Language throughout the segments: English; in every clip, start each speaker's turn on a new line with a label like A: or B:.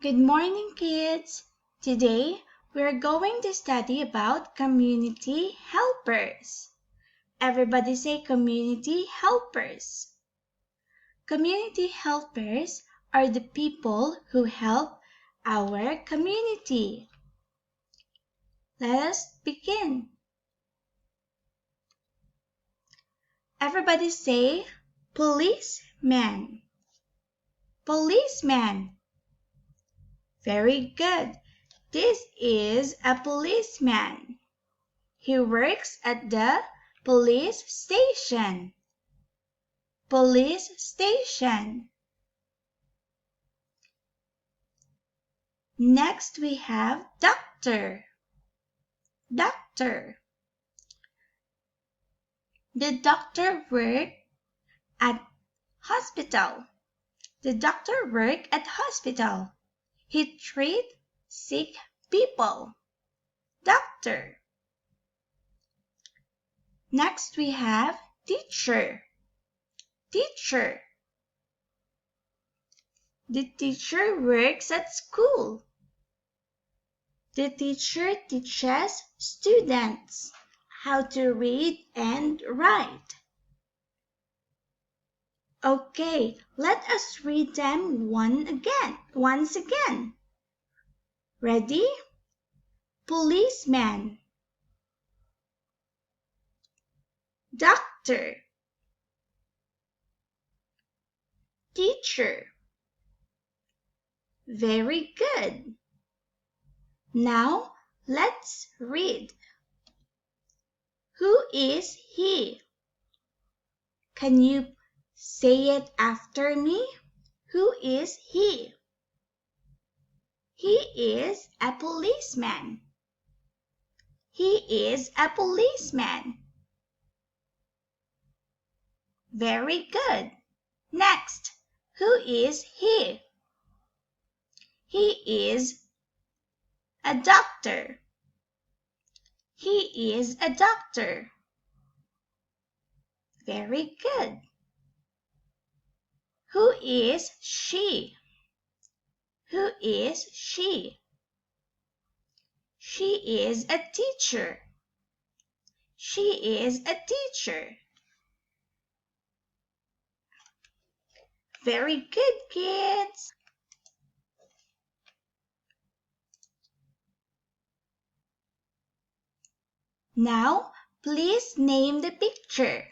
A: Good morning, kids! Today, we're going to study about community helpers. Everybody say community helpers. Community helpers are the people who help our community. Let us begin. Everybody say policeman. Policeman. Very good. This is a policeman. He works at the police station. Police station. Next we have doctor. Doctor. The doctor works at hospital. The doctor works at hospital. He treats sick people. Doctor. Next we have teacher. Teacher. The teacher works at school. The teacher teaches students how to read and write. Okay, let us read them once again. Ready? Policeman. Doctor. Teacher. Very good. Now let's read. Who is he? Can you say it after me? Who is he? He is a policeman. He is a policeman. Very good. Next, who is he? He is a doctor. He is a doctor. Very good. Who is she? Who is she? She is a teacher. She is a teacher. Very good, kids. Now, please name the picture.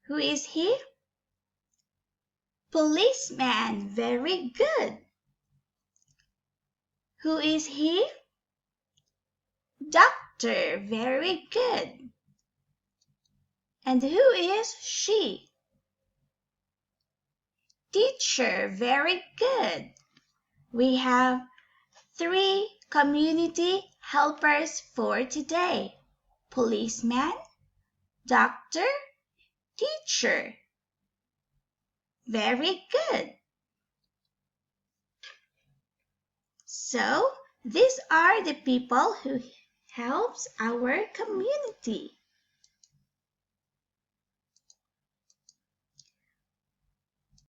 A: Who is he? Policeman. Very good. Who is he? Doctor. Very good. And who is she? Teacher. Very good. We have 3 community helpers for today. Policeman, doctor, teacher. Very good. So, these are the people who helps our community.